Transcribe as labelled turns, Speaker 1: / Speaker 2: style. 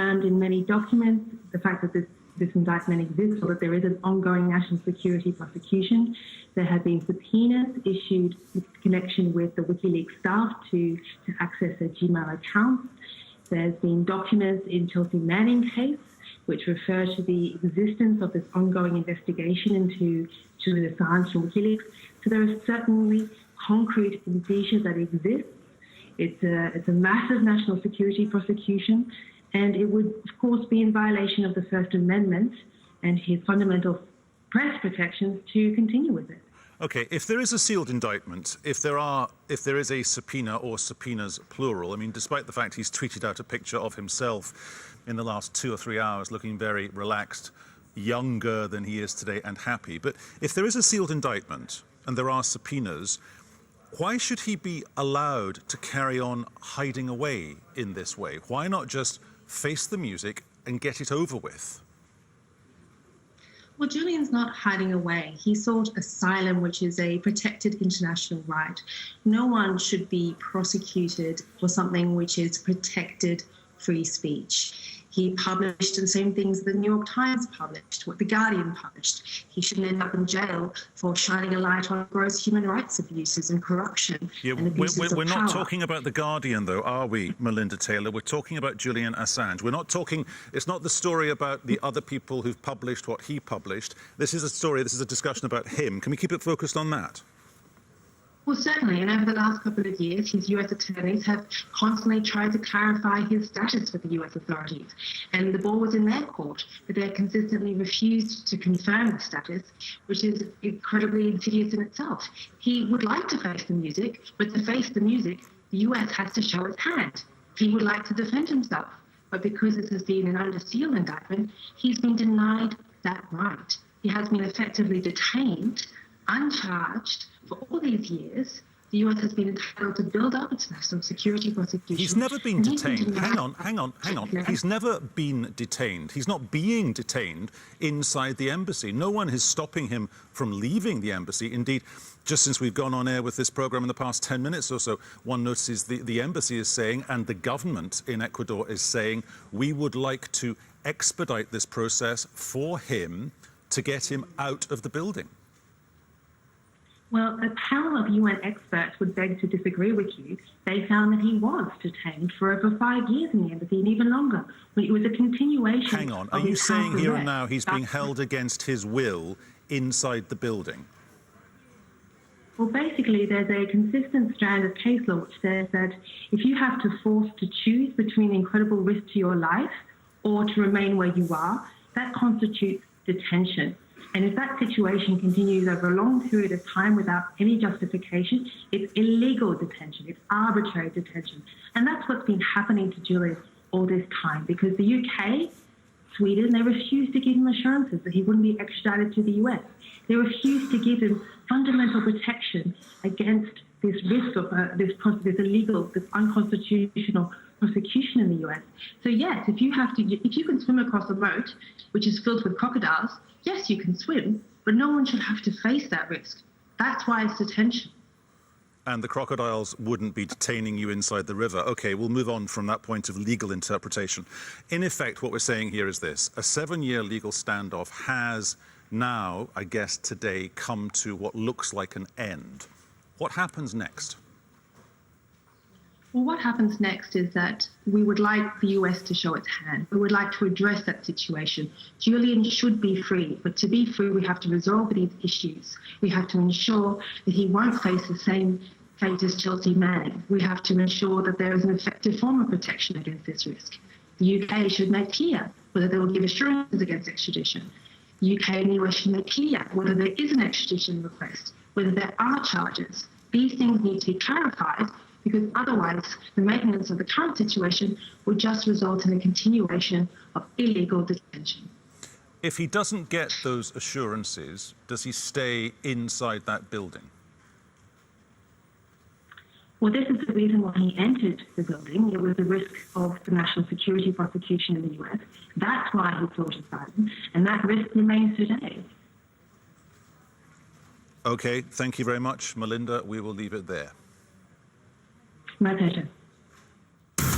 Speaker 1: confirmed in many documents the fact that this indictment exists, or that there is an ongoing national security prosecution. There have been subpoenas issued in connection with the WikiLeaks staff to access their Gmail accounts. There's been documents in Chelsea Manning case which refer to the existence of this ongoing investigation into Julian Assange and WikiLeaks. So there are certainly concrete indicia that exist. It's a massive national security prosecution, and it would, of course, be in violation of the First Amendment and his fundamental press protections to continue with it.
Speaker 2: Okay, if there is a sealed indictment, if there is a subpoena, or subpoenas plural, I mean, despite the fact he's tweeted out a picture of himself in the last 2 or 3 hours looking very relaxed, younger than he is today and happy, but if there is a sealed indictment and there are subpoenas, why should he be allowed to carry on hiding away in this way? Why not just face the music and get it over with?
Speaker 3: Well, Julian's not hiding away. He sought asylum, which is a protected international right. No one should be prosecuted for something which is protected free speech. He published the same things the New York Times published, what The Guardian published. He shouldn't end up in jail for shining a light on gross human rights abuses and corruption.
Speaker 2: Yeah,
Speaker 3: and abuses
Speaker 2: we're
Speaker 3: of
Speaker 2: not
Speaker 3: power.
Speaker 2: talking about The Guardian, though, are we, Melinda Taylor? We're talking about Julian Assange. We're not talking, it's not the story about the other people who've published what he published. This is a discussion about him. Can we keep it focused on that?
Speaker 3: Well, certainly, and over the last couple of years, his US attorneys have constantly tried to clarify his status with the US authorities. And the ball was in their court, but they consistently refused to confirm the status, which is incredibly insidious in itself. He would like to face the music, but to face the music, the US has to show its hand. He would like to defend himself, but because this has been an under seal indictment, he's been denied that right. He has been effectively detained, uncharged, for all these years. The US has been entitled to build up its national security prosecution.
Speaker 2: He's never been detained. Hang on. He's never been detained. He's not being detained inside the embassy. No one is stopping him from leaving the embassy. Indeed, just since we've gone on air with this program in the past 10 minutes or so, one notices the embassy is saying, and the government in Ecuador is saying, we would like to expedite this process for him to get him out of the building.
Speaker 1: Well, a panel of UN experts would beg to disagree with you. They found that he was detained for over 5 years in the embassy, and even longer. It was a continuation.
Speaker 2: Hang on, are you saying here and now he's being held against his will inside the building?
Speaker 1: Well, basically, there's a consistent strand of case law which says that if you have to force to choose between incredible risk to your life or to remain where you are, that constitutes detention. And if that situation continues over a long period of time without any justification, it's illegal detention, it's arbitrary detention. And that's what's been happening to Julian all this time, because the UK, Sweden, they refused to give him assurances that he wouldn't be extradited to the US. They refused to give him fundamental protection against this risk of this illegal, this unconstitutional prosecution in the US. So yes, if you can swim across a moat which is filled with crocodiles, yes, you can swim, but no one should have to face that risk. That's why it's detention.
Speaker 2: And the crocodiles wouldn't be detaining you inside the river. OK, we'll move on from that point of legal interpretation. In effect, what we're saying here is this. A 7-year legal standoff has now, I guess today, come to what looks like an end. What happens next?
Speaker 3: Well, what happens next is that we would like the US to show its hand. We would like to address that situation. Julian should be free, but to be free, we have to resolve these issues. We have to ensure that he won't face the same fate as Chelsea Manning. We have to ensure that there is an effective form of protection against this risk. The UK should make clear whether they will give assurances against extradition. The UK and the US should make clear whether there is an extradition request, whether there are charges. These things need to be clarified, because otherwise the maintenance of the current situation would just result in a continuation of illegal detention.
Speaker 2: If he doesn't get those assurances, does he stay inside that building?
Speaker 1: Well, this is the reason why he entered the building. It was the risk of the national security prosecution in the US. That's why he sought asylum, and that risk remains today.
Speaker 2: OK, thank you very much, Melinda. We will leave it there.
Speaker 1: My pleasure.